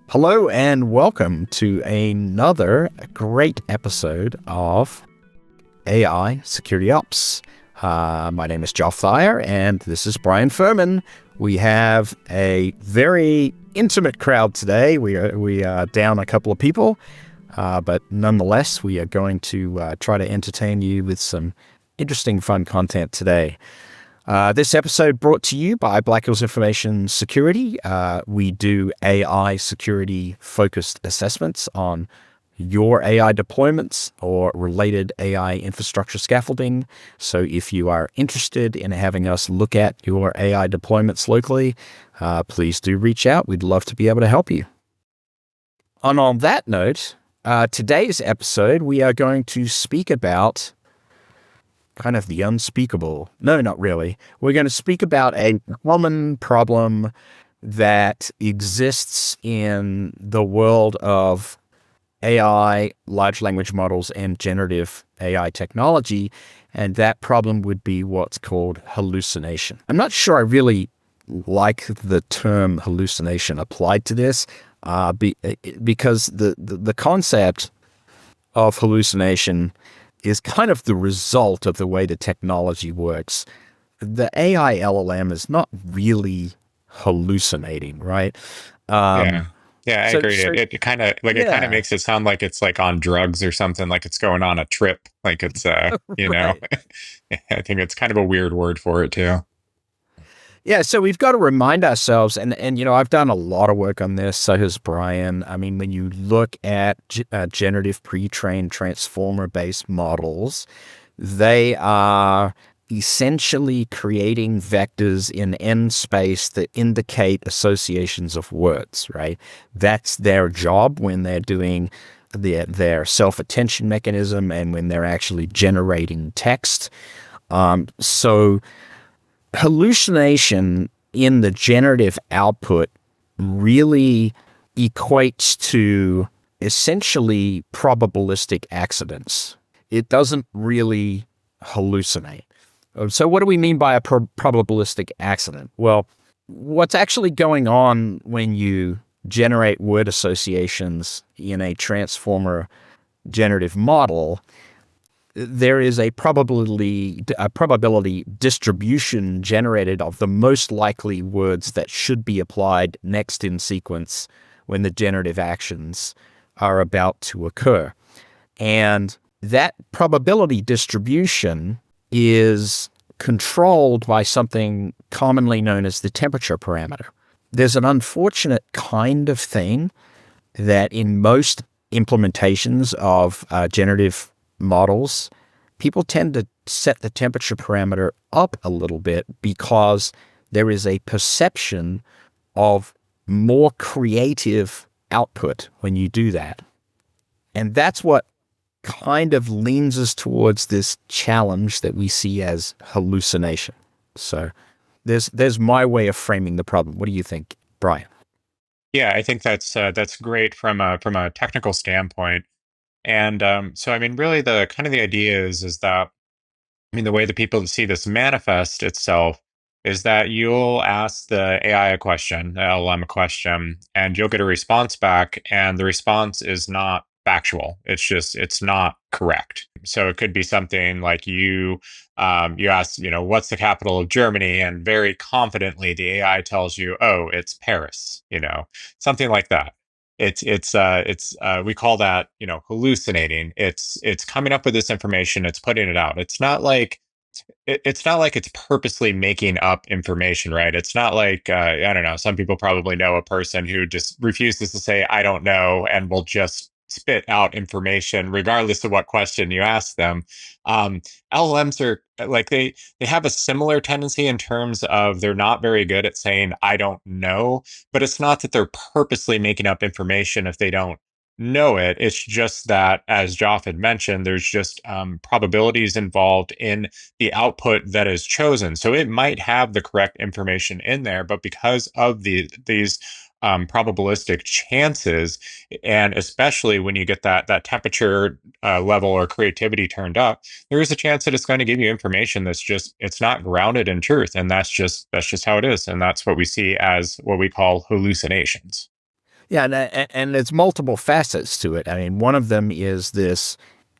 Hello and welcome to another great episode of AI Security Ops. My name is Joff and this is Brian Fehrman. We have a very intimate crowd today. We are down a couple of people, but nonetheless, we are going to try to entertain you with some interesting, fun content today. This episode brought to you by Black Hills Information Security. We do AI security focused assessments on your AI deployments or related AI infrastructure scaffolding. So if you are interested in having us look at your AI deployments locally, please do reach out. We'd love to be able to help you. And on that note, today's episode, we are going to speak about kind of the unspeakable. No, not really. We're going to speak about a common problem that exists in the world of AI, large language models, and generative AI technology, and that problem would be what's called hallucination. I'm not sure I really like the term hallucination applied to this, because the concept of hallucination is kind of the result of the way the technology works. The AI LLM is not really hallucinating, right? Yeah. I So, agree. so It kind of yeah, makes it sound like it's like on drugs or something, like it's going on a trip, like it's right. I think it's kind of a weird word for it too. Yeah, so we've got to remind ourselves, and I've done a lot of work on this, so has Brian. I mean, when you look at generative pre-trained transformer-based models, they are essentially creating vectors in N space that indicate associations of words, right? That's their job when they're doing their self-attention mechanism and when they're actually generating text. So hallucination in the generative output really equates to essentially probabilistic accidents. It doesn't really hallucinate. So what do we mean by a probabilistic accident? Well, what's actually going on when you generate word associations in a transformer generative model, there is a probability distribution generated of the most likely words that should be applied next in sequence when the generative actions are about to occur. And that probability distribution is controlled by something commonly known as the temperature parameter. There's an unfortunate kind of thing that in most implementations of generative models, people tend to set the temperature parameter up a little bit because there is a perception of more creative output when you do that. And that's what kind of leans us towards this challenge that we see as hallucination. So there's my way of framing the problem. What do you think, Brian? Yeah, I think that's great from a technical standpoint. And so I mean, really, the kind of the idea is that I mean, the way that people see this manifest itself is that you'll ask the AI a question, the LLM a question, and you'll get a response back, and the response is not factual. It's not correct. So it could be something like you ask, what's the capital of Germany, and very confidently the AI tells you, oh, it's Paris, something like that. It's we call that hallucinating. It's coming up with this information, it's putting it out. It's not like it's purposely making up information, right? It's not like I don't know. Some people probably know a person who just refuses to say I don't know and will just spit out information regardless of what question you ask them. Um, LLMs are like they have a similar tendency in terms of they're not very good at saying I don't know, but it's not that they're purposely making up information if they don't know it. It's just that, as Joff had mentioned, there's just probabilities involved in the output that is chosen. So it might have the correct information in there, but because of these probabilistic chances, and especially when you get that temperature level or creativity turned up, there is a chance that it's going to give you information that's just it's not grounded in truth, and that's just how it is, and that's what we see as what we call hallucinations. Yeah, and there's multiple facets to it. I mean, one of them is this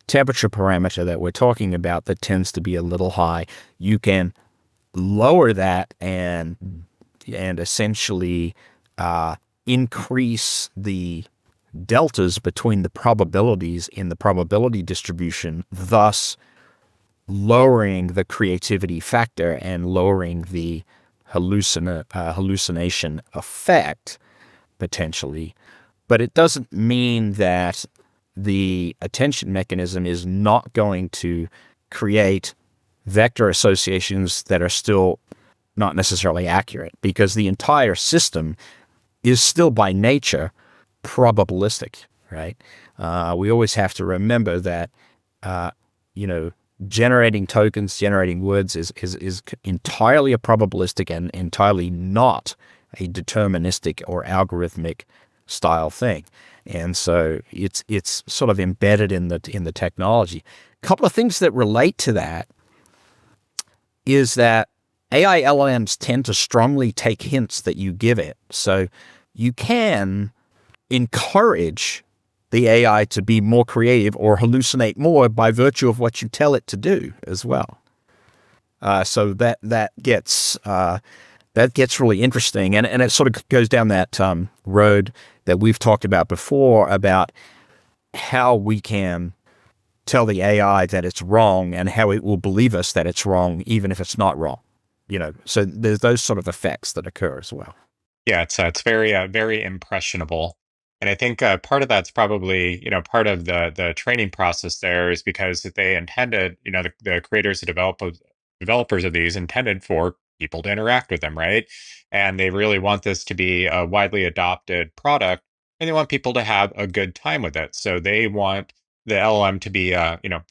temperature parameter that we're talking about that tends to be a little high. You can lower that and essentially increase the deltas between the probabilities in the probability distribution, thus lowering the creativity factor and lowering the hallucination effect potentially. But it doesn't mean that the attention mechanism is not going to create vector associations that are still not necessarily accurate, because the entire system is still by nature probabilistic, right? We always have to remember that, uh, you know, generating tokens, generating words is entirely a probabilistic and entirely not a deterministic or algorithmic style thing. And so it's sort of embedded in the technology. A couple of things that relate to that is that AI LLMs tend to strongly take hints that you give it. So you can encourage the AI to be more creative or hallucinate more by virtue of what you tell it to do as well. So that gets really interesting, and it sort of goes down that road that we've talked about before about how we can tell the AI that it's wrong and how it will believe us that it's wrong even if it's not wrong. So there's those sort of effects that occur as well. Yeah, it's very very impressionable, and I think part of that's probably part of the training process there is because they intended the creators and developers of these intended for people to interact with them, right? And they really want this to be a widely adopted product, and they want people to have a good time with it. So they want the LLM to be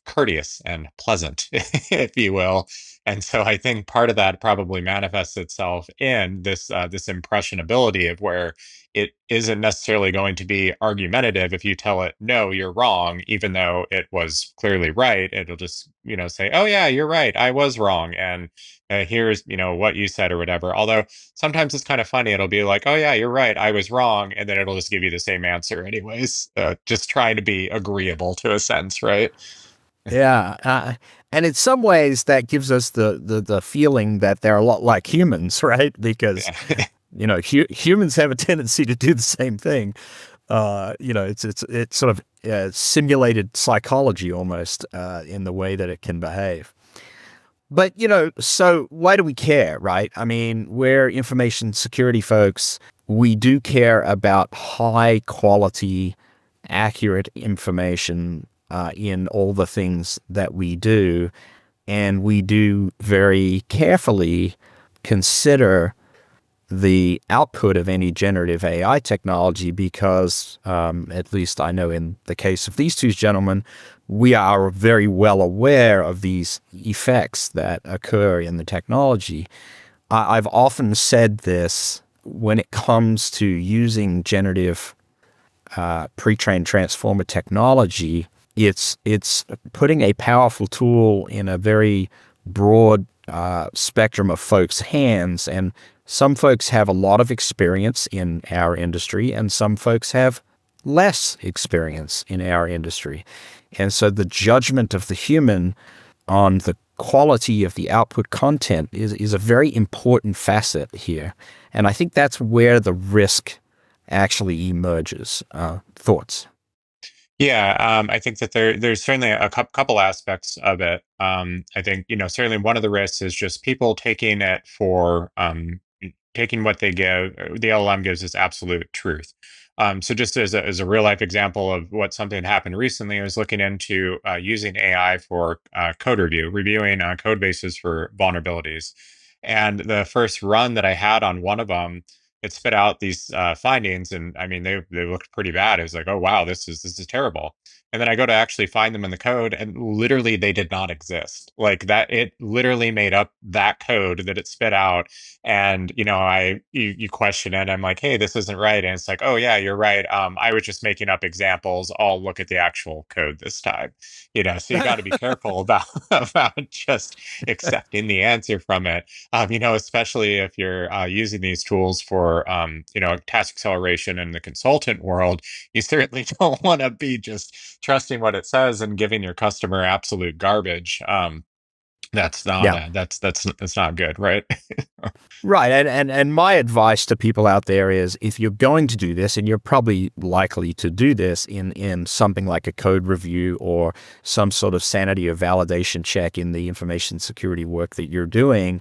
courteous and pleasant, if you will. And so I think part of that probably manifests itself in this impressionability of where it isn't necessarily going to be argumentative if you tell it no, you're wrong, even though it was clearly right. It'll just say, oh yeah, you're right, I was wrong, and here's what you said or whatever. Although sometimes it's kind of funny. It'll be like, oh yeah, you're right, I was wrong, and then it'll just give you the same answer anyways, just trying to be agreeable to a sense, right? Yeah, and in some ways that gives us the feeling that they're a lot like humans, right? Because Yeah. humans have a tendency to do the same thing. It's sort of simulated psychology almost in the way that it can behave. But so why do we care, right? I mean, we're information security folks. We do care about high quality, accurate information in all the things that we do, and we do very carefully consider the output of any generative AI technology because, at least I know in the case of these two gentlemen, we are very well aware of these effects that occur in the technology. I've often said this when it comes to using generative pre-trained transformer technology. It's putting a powerful tool in a very broad spectrum of folks' hands, and some folks have a lot of experience in our industry, and some folks have less experience in our industry. And so the judgment of the human on the quality of the output content is a very important facet here. And I think that's where the risk actually emerges. Thoughts? Yeah, I think that there's certainly a couple aspects of it. I think certainly one of the risks is just people taking it for taking what they give, the LLM gives as absolute truth. So just as a real life example of what something happened recently, I was looking into using AI for code reviewing code bases for vulnerabilities. And the first run that I had on one of them, it spit out these findings, and I mean they looked pretty bad. It was like, oh wow, this is terrible. And then I go to actually find them in the code, and literally they did not exist. Like that, it literally made up that code that it spit out. And you question it. I'm like, hey, this isn't right, and it's like, oh yeah, you're right. I was just making up examples. I'll look at the actual code this time. So you got to be careful about about just accepting the answer from it. Especially if you're using these tools for for task acceleration in the consultant world, you certainly don't want to be just trusting what it says and giving your customer absolute garbage. That's not Yeah. that's not good, right? Right. And my advice to people out there is if you're going to do this, and you're probably likely to do this in something like a code review or some sort of sanity or validation check in the information security work that you're doing,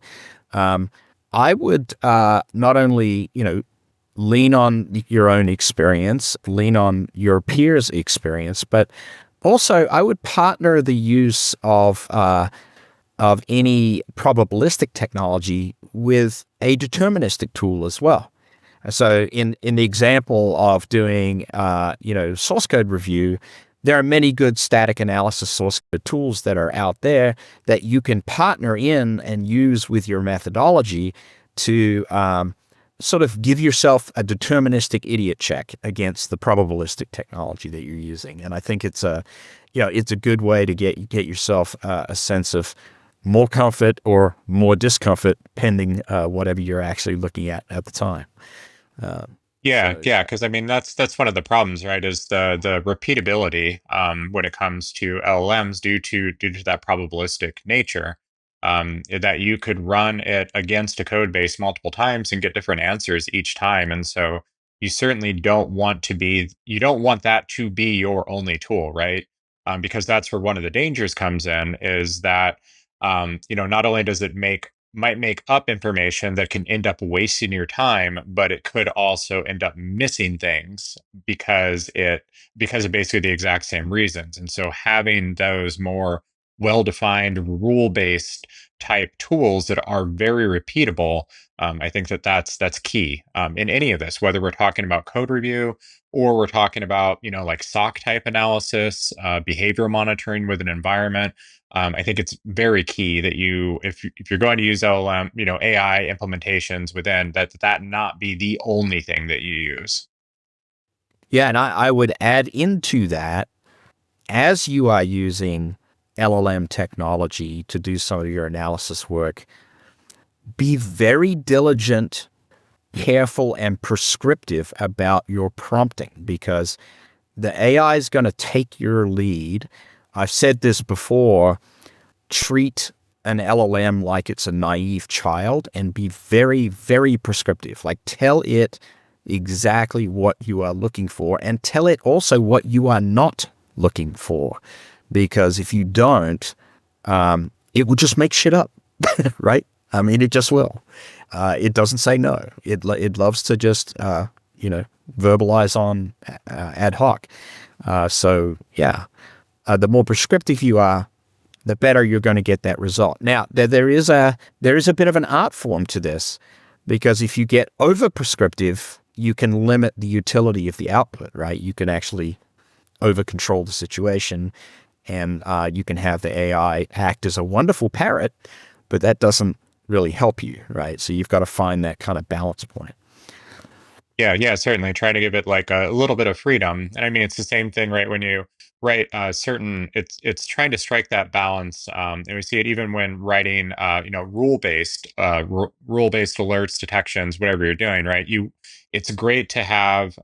I would not only, lean on your own experience, lean on your peers' experience, but also I would partner the use of any probabilistic technology with a deterministic tool as well. So in the example of doing source code review, there are many good static analysis source code tools that are out there that you can partner in and use with your methodology to sort of give yourself a deterministic idiot check against the probabilistic technology that you're using. And I think it's a good way to get yourself a sense of more comfort or more discomfort, pending whatever you're actually looking at the time. Yeah, So yeah, because I mean that's one of the problems, right? Is the repeatability when it comes to LLMs due to that probabilistic nature, that you could run it against a code base multiple times and get different answers each time, and so you certainly you don't want that to be your only tool, right? Because that's where one of the dangers comes in is that not only does it might make up information that can end up wasting your time, but it could also end up missing things because of basically the exact same reasons. And so having those more well-defined rule-based type tools that are very repeatable, I think that's key in any of this, whether we're talking about code review or we're talking about like SOC type analysis, behavior monitoring with an environment. I think it's very key that if you're going to use LLM, AI implementations within that not be the only thing that you use. yeah, and I would add into that, as you are using LLM technology to do some of your analysis work, be very diligent, careful, and prescriptive about your prompting, because the AI is going to take your lead. I've said this before: treat an LLM like it's a naive child and be very, very prescriptive. Like, tell it exactly what you are looking for, and tell it also what you are not looking for. Because if you don't, it will just make shit up, right? I mean, it just will. It doesn't say no. It loves to just, verbalize on ad hoc. So yeah, the more prescriptive you are, the better you're going to get that result. Now, there is a bit of an art form to this, because if you get over prescriptive, you can limit the utility of the output, right? You can actually over control the situation, and you can have the AI act as a wonderful parrot, but that doesn't really help you, right? So you've got to find that kind of balance point. Yeah, yeah, certainly. Try to give it like a little bit of freedom. And I mean, it's the same thing, right? When you write certain, it's trying to strike that balance. And we see it even when writing, rule-based alerts, detections, whatever you're doing, right? It's great to have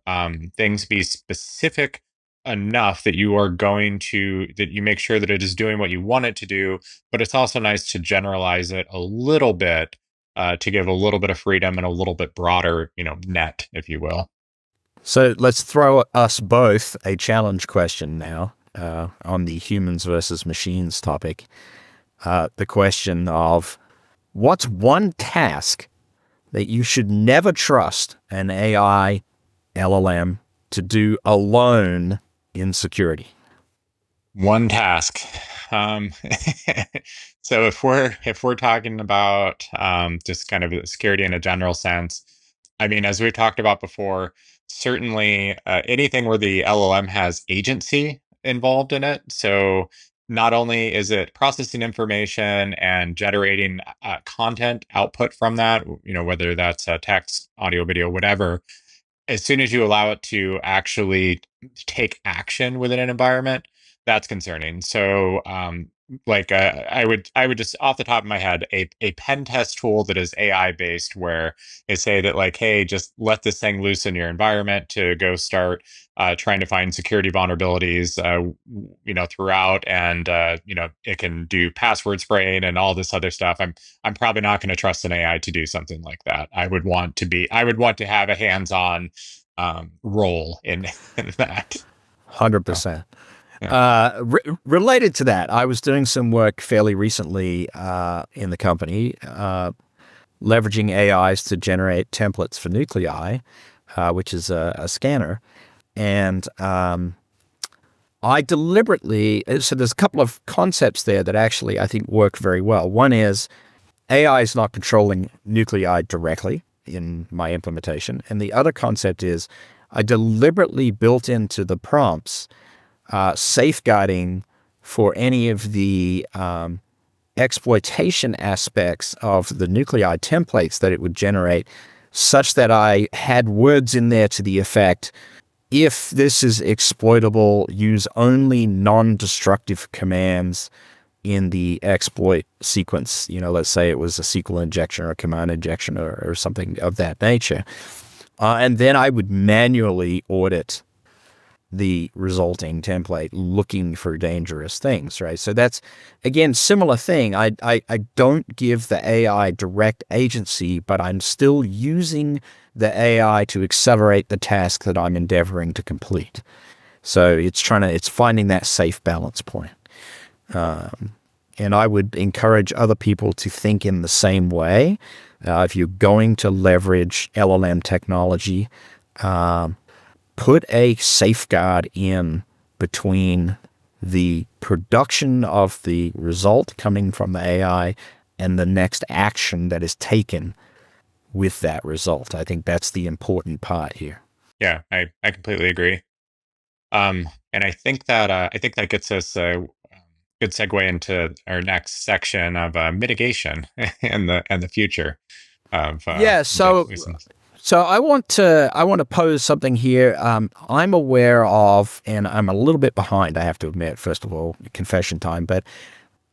things be specific enough that that you make sure that it is doing what you want it to do. But it's also nice to generalize it a little bit to give a little bit of freedom and a little bit broader, net, if you will. So let's throw us both a challenge question now on the humans versus machines topic. The question of, what's one task that you should never trust an AI LLM to do alone in security? One task. Um, so if we're talking about just kind of security in a general sense, I mean, as we've talked about before, certainly anything where the LLM has agency involved in it. So not only is it processing information and generating content output from that, whether that's text, audio, video, whatever, as soon as you allow it to actually take action within an environment, that's concerning. So like I would just off the top of my head a pen test tool that is AI based, where they say that like, hey, just let this thing loose in your environment to go start trying to find security vulnerabilities, throughout, and it can do password spraying and all this other stuff. I'm probably not going to trust an AI to do something like that. I would want to have a hands on role in in that. Oh, 100%. yeah. Related to that, I was doing some work fairly recently in the company, leveraging AIs to generate templates for Nuclei, which is a scanner. And I deliberately, so there's a couple of concepts there that actually I think work very well. One is AI is not controlling nuclei directly in my implementation. And the other concept is I deliberately built into the prompts safeguarding for any of the exploitation aspects of the nuclei templates that it would generate, such that I had words in there to the effect, if this is exploitable, use only non-destructive commands in the exploit sequence. Let's say it was a SQL injection or a command injection or something of that nature. And then I would manually audit the resulting template looking for dangerous things, right? So that's, again, similar thing. I don't give the AI direct agency, but I'm still using the AI to accelerate the task that I'm endeavoring to complete. So it's finding that safe balance point. And I would encourage other people to think in the same way. If you're going to leverage LLM technology, put a safeguard in between the production of the result coming from the AI and the next action that is taken with that result. I think that's the important part here. Yeah, I completely agree. And I think that gets us a good segue into our next section of mitigation and the future of Yeah, so I want to pose something here. I'm aware of, and I'm a little bit behind, I have to admit, first of all, confession time, but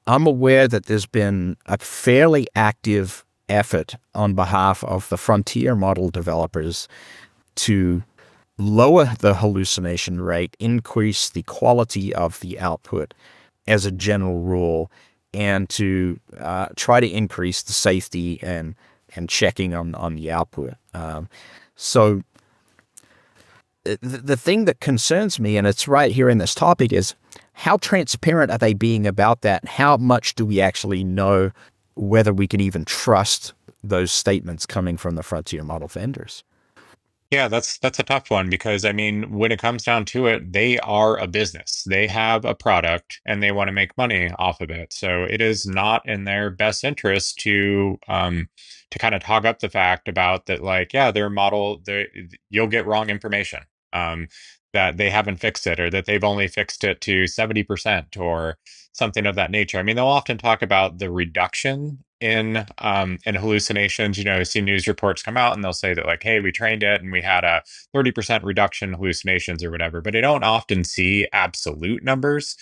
I'm aware that there's been a fairly active effort on behalf of the frontier model developers to lower the hallucination rate, increase the quality of the output as a general rule, and to try to increase the safety and checking on the output. So the thing that concerns me, and it's right here in this topic, is how transparent are they being about that? How much do we actually know whether we can even trust those statements coming from the frontier model vendors? Yeah, that's a tough one, because I mean, when it comes down to it, they are a business. They have a product and they want to make money off of it. So it is not in their best interest to kind of talk up the fact about that, like, yeah, their model, you'll get wrong information. Um, that they haven't fixed it, or that they've only fixed it to 70% or something of that nature. I mean, they'll often talk about the reduction in hallucinations. See news reports come out and they'll say that, like, hey, we trained it and we had a 30% reduction in hallucinations or whatever, but I don't often see absolute numbers.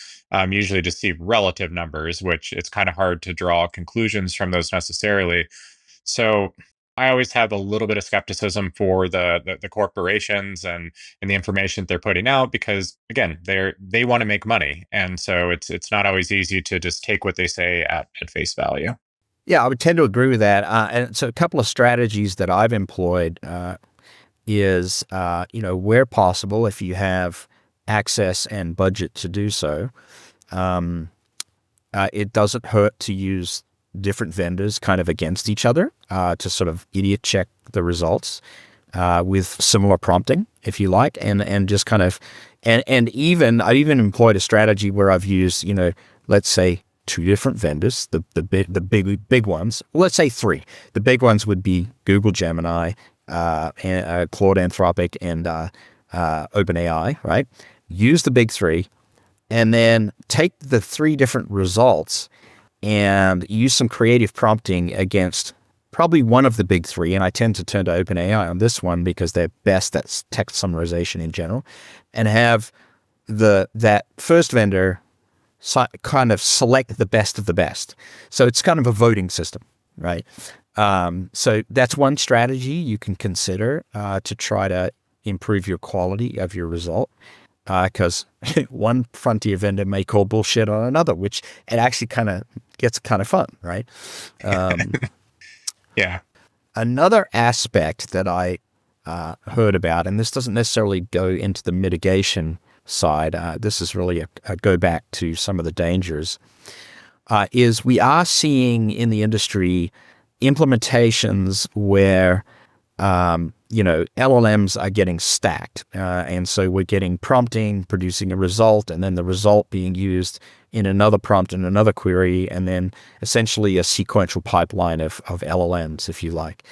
Usually just see relative numbers, which it's kind of hard to draw conclusions from those necessarily. So I always have a little bit of skepticism for the corporations and the information that they're putting out, because again, they want to make money, and so it's not always easy to just take what they say at face value. Yeah, I would tend to agree with that. And so a couple of strategies that I've employed is, where possible, if you have access and budget to do so, it doesn't hurt to use different vendors kind of against each other to sort of idiot check the results with similar prompting, if you like, and just kind of, and even I've even employed a strategy where I've used, let's say, two different vendors, the big ones. Let's say three. The big ones would be Google Gemini, Claude Anthropic, and OpenAI, right? Use the big three, and then take the three different results and use some creative prompting against probably one of the big three. And I tend to turn to OpenAI on this one because they're best at text summarization in general, and have that first vendor kind of select the best of the best. So it's kind of a voting system, right? So that's one strategy you can consider to try to improve your quality of your result. Because one frontier vendor may call bullshit on another, which it actually kind of gets kind of fun, right? Yeah. Another aspect that I heard about, and this doesn't necessarily go into the mitigation side, this is really a go back to some of the dangers, is we are seeing in the industry implementations where LLMs are getting stacked. And so we're getting prompting, producing a result, and then the result being used in another prompt and another query, and then essentially a sequential pipeline of LLMs, if you like.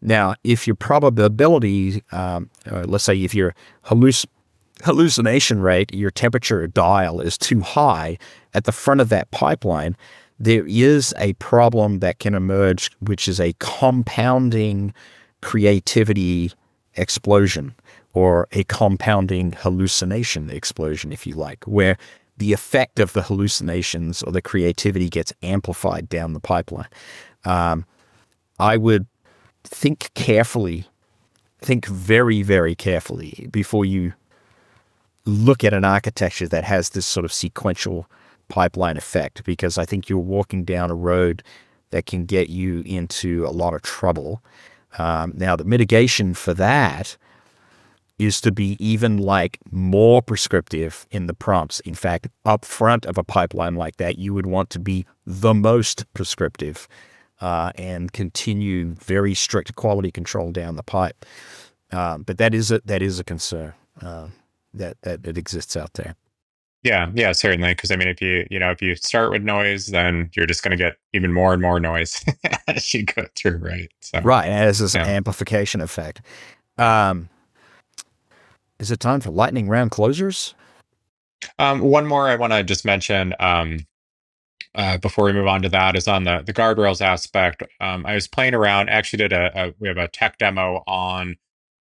Now, if your probability, let's say if your hallucination rate, your temperature dial is too high at the front of that pipeline, there is a problem that can emerge, which is a compounding creativity explosion, or a compounding hallucination explosion, if you like, where the effect of the hallucinations or the creativity gets amplified down the pipeline. I would think very, very carefully before you look at an architecture that has this sort of sequential pipeline effect, because I think you're walking down a road that can get you into a lot of trouble. Now, the mitigation for that is to be even like more prescriptive in the prompts. In fact, up front of a pipeline like that, you would want to be the most prescriptive and continue very strict quality control down the pipe. But that is a concern that exists out there. Yeah, certainly. Because I mean, if you start with noise, then you're just going to get even more and more noise as you go through, right? So, right, as this yeah. amplification effect. Is it time for lightning round closers? One more I want to just mention before we move on to that is on the guardrails aspect. I was playing around. Actually, we have a tech demo on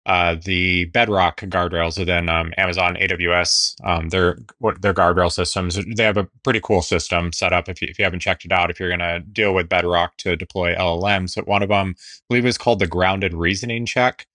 the Bedrock guardrails within Amazon AWS. Their guardrail systems. They have a pretty cool system set up. If you haven't checked it out, if you're going to deal with Bedrock to deploy LLMs, but one of them, I believe, is called the grounded reasoning check,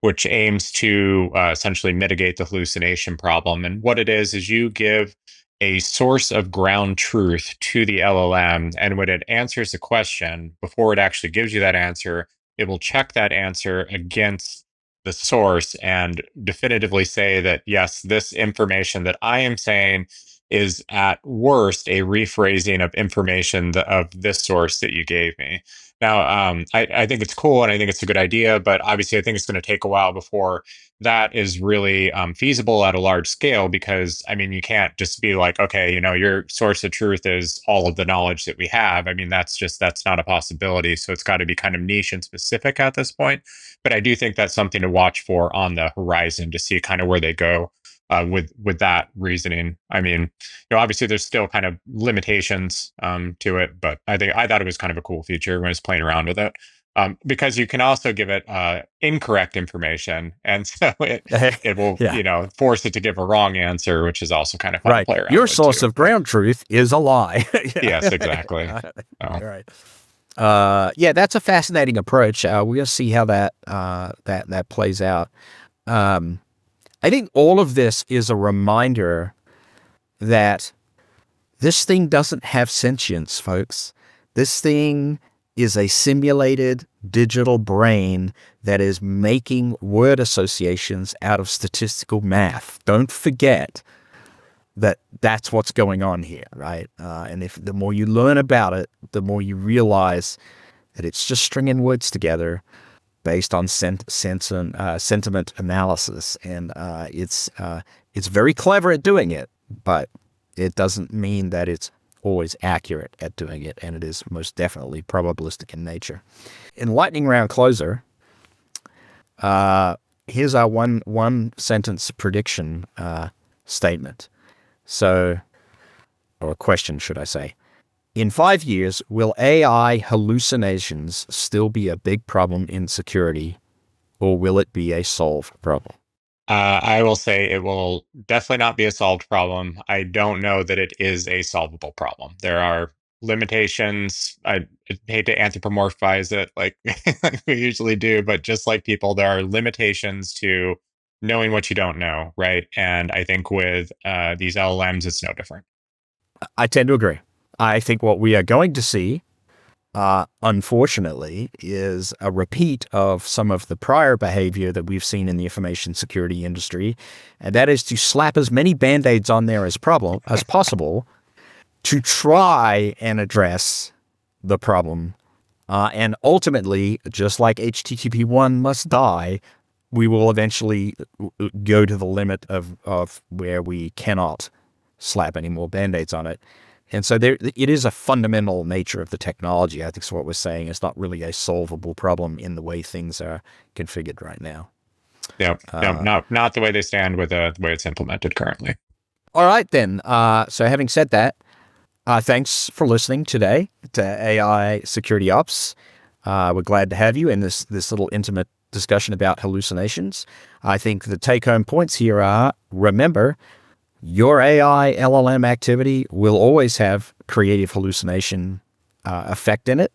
which aims to essentially mitigate the hallucination problem. And what it is you give a source of ground truth to the LLM, and when it answers the question, before it actually gives you that answer, it will check that answer against the source and definitively say that, yes, this information that I am saying is at worst a rephrasing of information of this source that you gave me. Now, I think it's cool and I think it's a good idea, but obviously I think it's going to take a while before that is really feasible at a large scale, because I mean, you can't just be like, okay, your source of truth is all of the knowledge that we have. I mean, that's not a possibility. So it's got to be kind of niche and specific at this point. But I do think that's something to watch for on the horizon to see kind of where they go with that reasoning. I mean, obviously there's still kind of limitations to it, but I thought it was kind of a cool feature when I was playing around with it. Because you can also give it incorrect information, and so it will yeah. Force it to give a wrong answer, which is also kind of fun to play around Your with source too. of ground truth is a lie. Yes, exactly. All right. Yeah, that's a fascinating approach. We'll see how that plays out. I think all of this is a reminder that this thing doesn't have sentience, folks. This thing is a simulated digital brain that is making word associations out of statistical math. Don't forget that that's what's going on here, right? And if the more you learn about it, the more you realize that it's just stringing words together based on sentiment analysis, and it's very clever at doing it, but it doesn't mean that it's always accurate at doing it, and it is most definitely probabilistic in nature. In lightning round closer, here's our one sentence prediction statement. So, or a question, should I say. In 5 years, will AI hallucinations still be a big problem in security, or will it be a solved problem? I will say it will definitely not be a solved problem. I don't know that it is a solvable problem. There are limitations. I hate to anthropomorphize it like we usually do, but just like people, there are limitations to knowing what you don't know, right? And I think with these LLMs, it's no different. I tend to agree. I think what we are going to see, unfortunately, is a repeat of some of the prior behavior that we've seen in the information security industry, and that is to slap as many band-aids on there as possible to try and address the problem. And ultimately, just like HTTP1 must die, we will eventually go to the limit of where we cannot slap any more band-aids on it. And so it is a fundamental nature of the technology. I think is what we're saying. It's not really a solvable problem in the way things are configured right now. Yeah, no, not the way they stand with the way it's implemented currently. All right, then. So having said that, thanks for listening today to AI Security Ops. We're glad to have you in this little intimate discussion about hallucinations. I think the take-home points here are, remember, your AI LLM activity will always have creative hallucination effect in it.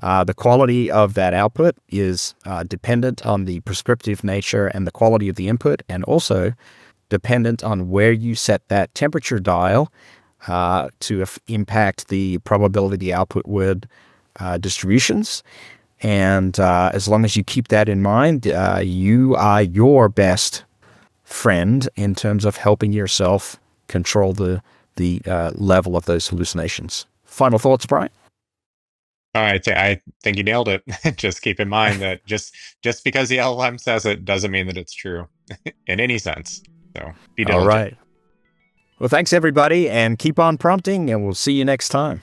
The quality of that output is dependent on the prescriptive nature and the quality of the input, and also dependent on where you set that temperature dial to impact the probability output word distributions. And as long as you keep that in mind, you are your best friend in terms of helping yourself control the level of those hallucinations. Final thoughts, Brian? All right, I think you nailed it. Just keep in mind that just because the LLM says it doesn't mean that it's true in any sense. So be All diligent. right. Well, thanks, everybody, and keep on prompting, and we'll see you next time.